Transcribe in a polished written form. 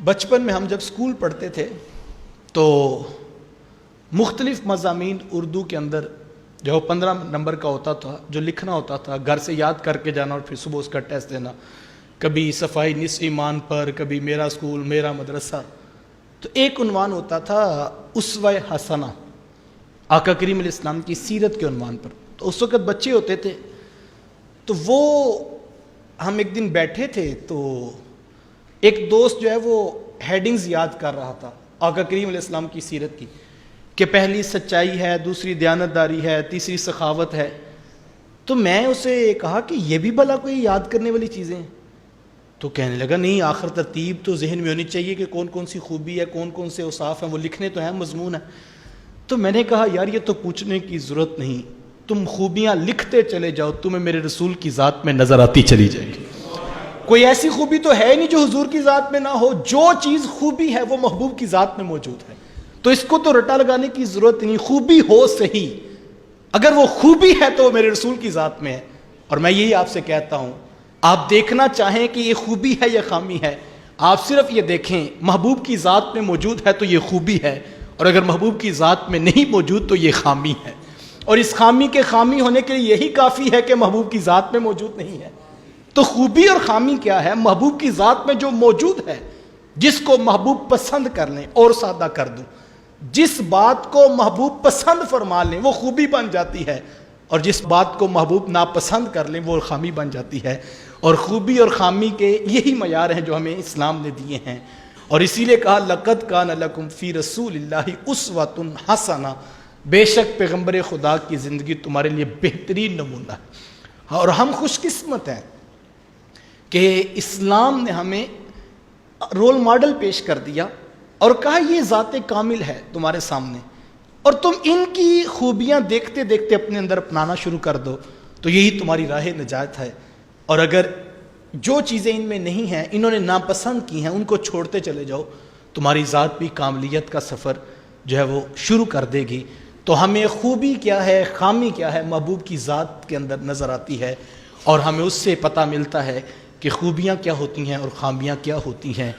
بچپن میں ہم جب اسکول پڑھتے تھے تو مختلف مضامین اردو کے اندر جو 15 نمبر کا ہوتا تھا، جو لکھنا ہوتا تھا، گھر سے یاد کر کے جانا اور پھر صبح اس کا ٹیسٹ دینا، کبھی صفائی نصف ایمان پر، کبھی میرا اسکول میرا مدرسہ، تو ایک عنوان ہوتا تھا اسوہ حسنہ، آقا کریم علیہ السلام کی سیرت کے عنوان پر۔ تو اس وقت بچے ہوتے تھے، تو وہ ہم ایک دن بیٹھے تھے تو ایک دوست جو ہے وہ ہیڈنگز یاد کر رہا تھا آقا کریم علیہ السلام کی سیرت کی، کہ پہلی سچائی ہے، دوسری دیانتداری ہے، تیسری سخاوت ہے۔ تو میں اسے کہا کہ یہ بھی بھلا کوئی یاد کرنے والی چیزیں ہیں؟ تو کہنے لگا نہیں، آخر ترتیب تو ذہن میں ہونی چاہیے کہ کون کون سی خوبی ہے، کون کون سے اوصاف ہیں، وہ لکھنے تو ہیں، مضمون ہے۔ تو میں نے کہا یار یہ تو پوچھنے کی ضرورت نہیں، تم خوبیاں لکھتے چلے جاؤ، تمہیں میرے رسول کی ذات میں نظر آتی چلی جائے گی۔ کوئی ایسی خوبی تو ہے نہیں جو حضور کی ذات میں نہ ہو، جو چیز خوبی ہے وہ محبوب کی ذات میں موجود ہے، تو اس کو تو رٹا لگانے کی ضرورت نہیں، خوبی ہو صحیح، اگر وہ خوبی ہے تو میرے رسول کی ذات میں ہے۔ اور میں یہی آپ سے کہتا ہوں، آپ دیکھنا چاہیں کہ یہ خوبی ہے یا خامی ہے، آپ صرف یہ دیکھیں محبوب کی ذات میں موجود ہے تو یہ خوبی ہے، اور اگر محبوب کی ذات میں نہیں موجود تو یہ خامی ہے، اور اس خامی کے خامی ہونے کے لیے یہی کافی ہے کہ محبوب کی ذات میں موجود نہیں ہے۔ تو خوبی اور خامی کیا ہے؟ محبوب کی ذات میں جو موجود ہے، جس کو محبوب پسند کر لیں، اور سادہ کر دوں، جس بات کو محبوب پسند فرما لیں وہ خوبی بن جاتی ہے، اور جس بات کو محبوب ناپسند کر لیں وہ خامی بن جاتی ہے۔ اور خوبی اور خامی کے یہی معیار ہیں جو ہمیں اسلام نے دیے ہیں، اور اسی لیے کہا لَقَدْ كَانَ لَكُمْ فِي رَسُولِ اللَّهِ أُسْوَةٌ حَسَنَةٌ، بے شک پیغمبر خدا کی زندگی تمہارے لیے بہترین نمونہ ہے۔ اور ہم خوش قسمت ہیں کہ اسلام نے ہمیں رول ماڈل پیش کر دیا اور کہا یہ ذات کامل ہے تمہارے سامنے، اور تم ان کی خوبیاں دیکھتے دیکھتے اپنے اندر اپنانا شروع کر دو، تو یہی تمہاری راہ نجات ہے۔ اور اگر جو چیزیں ان میں نہیں ہیں، انہوں نے ناپسند کی ہیں، ان کو چھوڑتے چلے جاؤ، تمہاری ذات بھی کاملیت کا سفر جو ہے وہ شروع کر دے گی۔ تو ہمیں خوبی کیا ہے، خامی کیا ہے، محبوب کی ذات کے اندر نظر آتی ہے، اور ہمیں اس سے پتہ ملتا ہے کہ خوبیاں کیا ہوتی ہیں اور خامیاں کیا ہوتی ہیں۔